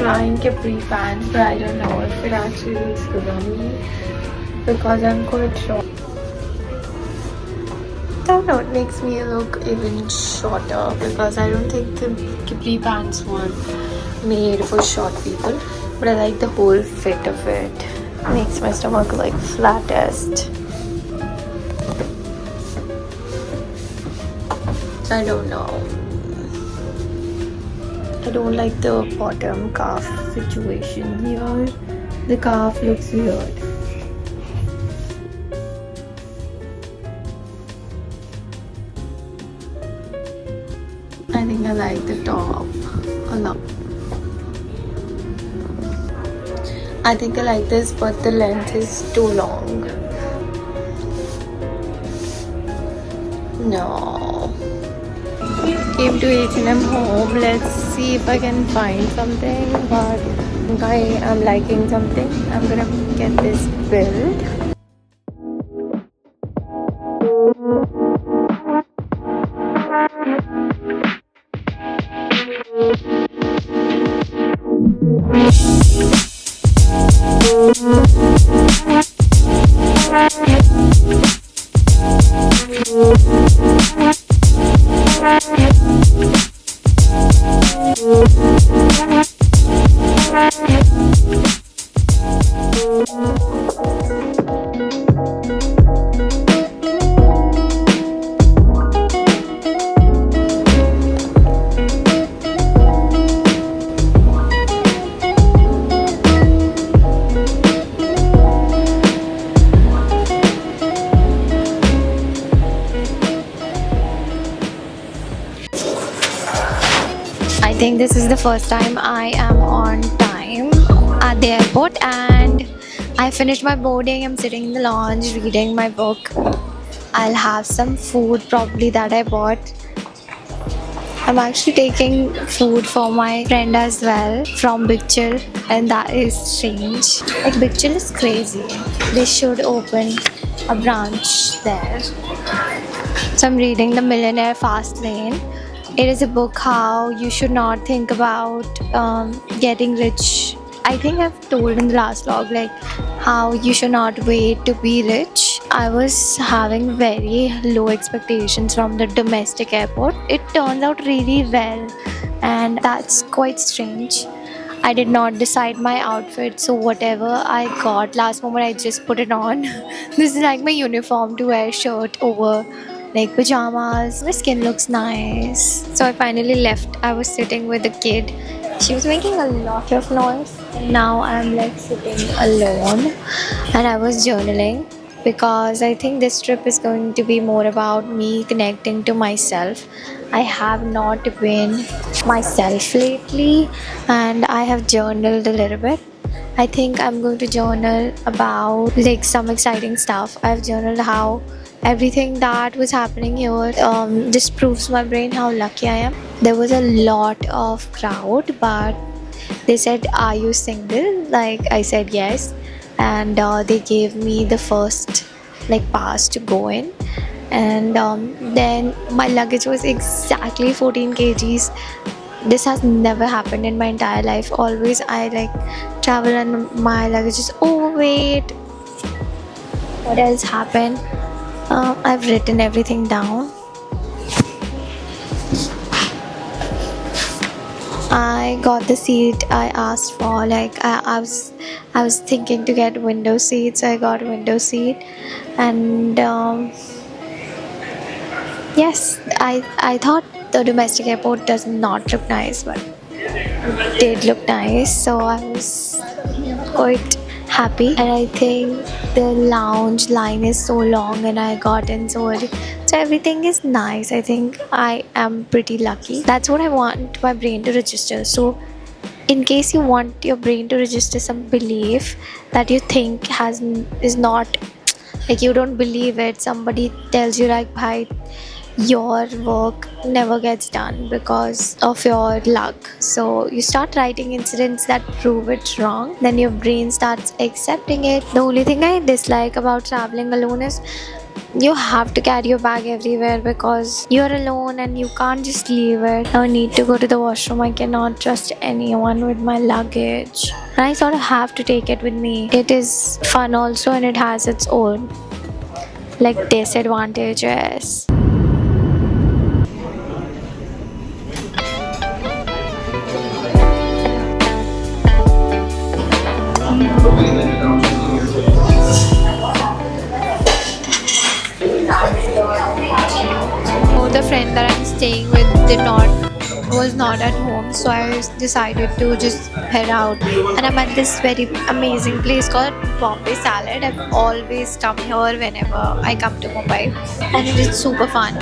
trying capri pants, but I don't know if it actually looks good on me because I'm quite short. I don't know, it makes me look even shorter because I don't think the capri pants were made for short people, but I like the whole fit of it. Makes my stomach like flattest. I don't know. I don't like the bottom calf situation here. The calf looks weird. I think I like the top a lot. I think I like this, but the length is too long. No. Came to H&M home. Let's see if I can find something, but I am liking something. I'm gonna get this build. I think this is the first time I am on time at the airport, and I finished my boarding. I'm sitting in the lounge reading my book. I'll have some food probably that I bought. I'm actually taking food for my friend as well from Big Chill, and that is strange. Like, Big Chill is crazy. They should open a branch there. So I'm reading The Millionaire Fast Lane. It is a book how you should not think about getting rich. I think I've told in the last vlog like how you should not wait to be rich. I was having very low expectations from the domestic airport. It turns out really well, and that's quite strange. I did not decide my outfit, so whatever I got last moment I just put it on. This is like my uniform to wear shirt over like pajamas. My skin looks nice. So I finally left. I was sitting with a kid. She was making a lot of noise. Now I'm like sitting alone, and I was journaling because I think this trip is going to be more about me connecting to myself. I have not been myself lately, and I have journaled a little bit. I think I'm going to journal about like some exciting stuff. I've journaled how everything that was happening here just proves my brain how lucky I am. There was a lot of crowd, but they said, "Are you single?" Like, I said yes, and they gave me the first like pass to go in, and then my luggage was exactly 14 kgs. This has never happened in my entire life. Always I like travel and my luggage is overweight. What else happened? I've written everything down. I got the seat I asked for. Like I was thinking to get window seats. I got a window seat, and yes, I thought the domestic airport does not look nice, but it did look nice. So I was quite happy, and I think the lounge line is so long and I got in so early, so everything is nice. I think I am pretty lucky. That's what I want my brain to register. So in case you want your brain to register some belief that you think is not like you don't believe it, somebody tells you like, bhai, your work never gets done because of your luck. So you start writing incidents that prove it wrong. Then your brain starts accepting it. The only thing I dislike about traveling alone is You have to carry your bag everywhere because you're alone and you can't just leave it. I need to go to the washroom. I cannot trust anyone with my luggage. And I sort of have to take it with me. It is fun also and it has its own like disadvantages. So the friend that I'm staying with was not at home, so I decided to just head out. And I'm at this very amazing place called Bombay Salad. I've always come here whenever I come to Mumbai, and it is super fun.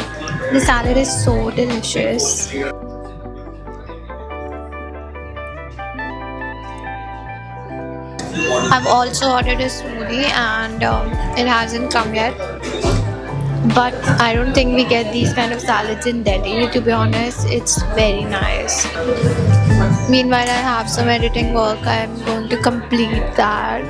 The salad is so delicious. I've also ordered a smoothie, and it hasn't come yet. But I don't think we get these kind of salads in Delhi. To be honest, it's very nice. Meanwhile, I have some editing work. I'm going to complete that.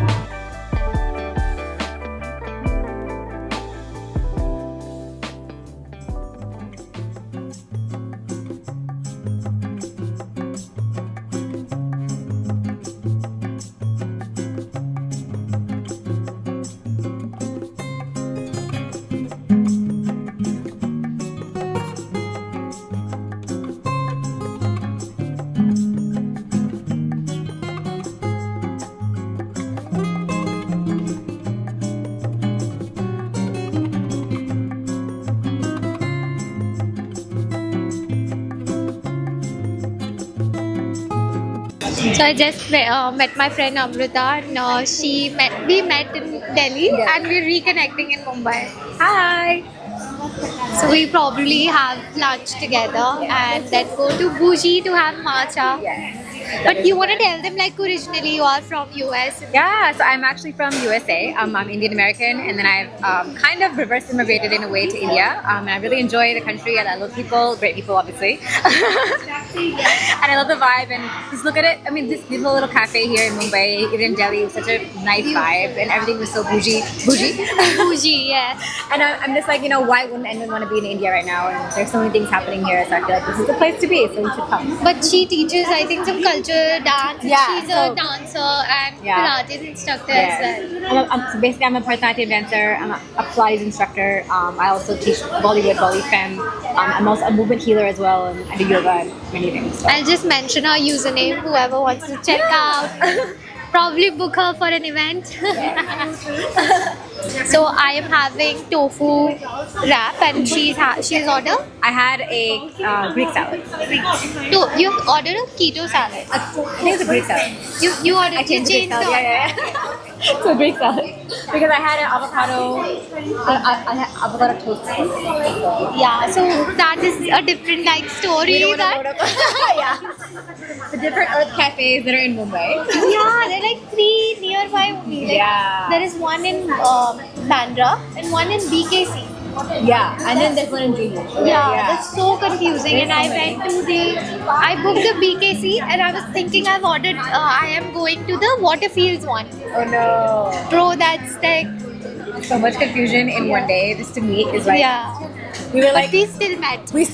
So I just met my friend Amrita, and we met in Delhi, and we're reconnecting in Mumbai. Hi. So we probably have lunch together and then go to Bougie to have matcha. But you want to tell them like originally you are from US. Yeah, so I'm actually from USA. I'm Indian American, and then I've kind of reverse immigrated in a way to India. And I really enjoy the country, and I love people, great people, obviously. And I love the vibe. And just look at it. I mean, this beautiful little cafe here in Mumbai, even in Delhi, was such a nice vibe, and everything was so bougie. Bougie, yeah. And I'm just like, why wouldn't anyone want to be in India right now? And there's so many things happening here, so I feel like this is the place to be. So you should come. But she teaches, I think, some culture dance. Yeah, She's a dancer and Pilates instructor as well. So basically, I'm a Bharatanatyam dancer. I'm a Pilates instructor. I also teach Bollywood, Bolly Femme. I'm also a movement healer as well, and I do yoga and many things. So. I'll just mention her username. Whoever wants to check out, probably book her for an event. So I am having tofu wrap, and she's ordered. I had a Greek salad. You've ordered a keto salad. I think it's a Greek salad. You ordered. I changed the Greek salad. Yeah. It's a Greek salad because I had an avocado. I had avocado toast. Yeah. So that is a different story. Yeah. The different Earth cafes that are in Mumbai. Yeah, there are like 3 nearby only. Yeah. There is one in Bandra and one in BKC. Yeah, and then there's one in Junior. Yeah, that's so confusing. And I booked the BKC, and I was thinking I am going to the Waterfields one. Oh no. Bro, that's like so much confusion in one day just to meet is like we were like we still met. We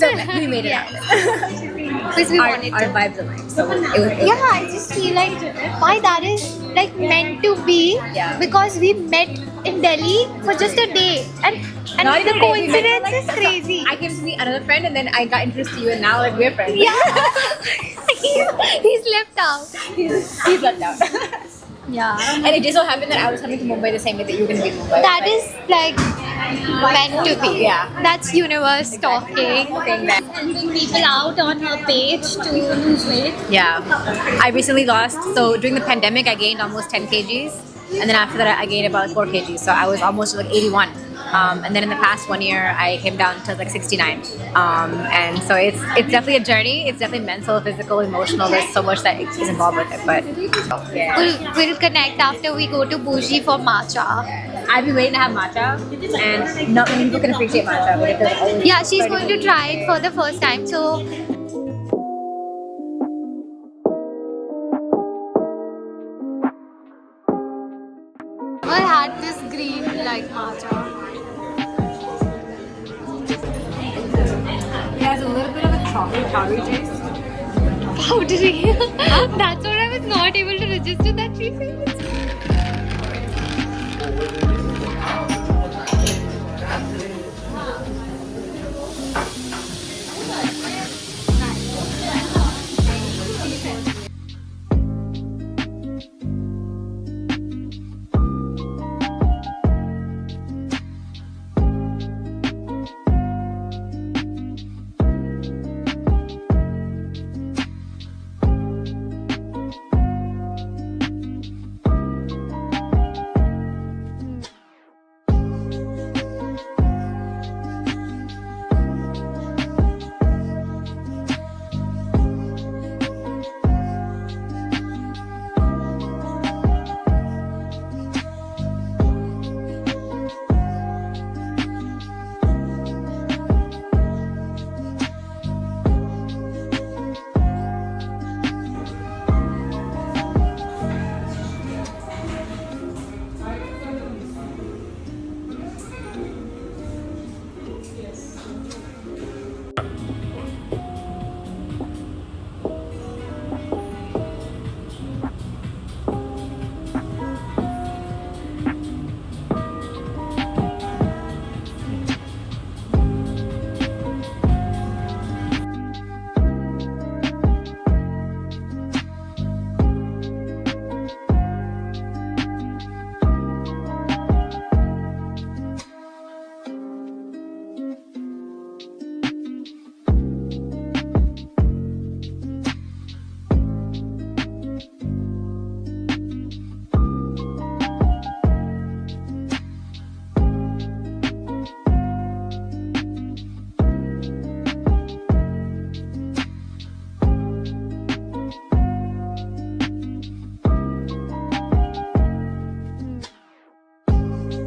made it out. Because we wanted our to. vibes aligned. So it was I just feel like why that is like meant to be because we met in Delhi for just a day and not the even a day, we met coincidence for, like, is crazy. I came to meet another friend and then I got introduced to you and now like we're friends. Yeah. he's left out. He's left out. Yeah. And it just so happened that I was coming to Mumbai the same day that you were going to be in Mumbai. That is like meant to be. Yeah. That's universe talking. Saying that. Sending people out on her page to lose weight. Yeah. I recently lost, so during the pandemic I gained almost 10 kgs. And then after that I gained about 4 kgs. So I was almost like 81. And then in the past 1 year, I came down to like 69. And so it's definitely a journey. It's definitely mental, physical, emotional. There's so much that is involved with it. But yeah. We'll connect after we go to Bougie for matcha. I've been waiting to have matcha, and not many people can appreciate matcha. But it does always. Yeah, she's going to try it for the first time. So. I had this green like matcha. coffee powdery taste. Powdery. That's what I was not able to register that she said.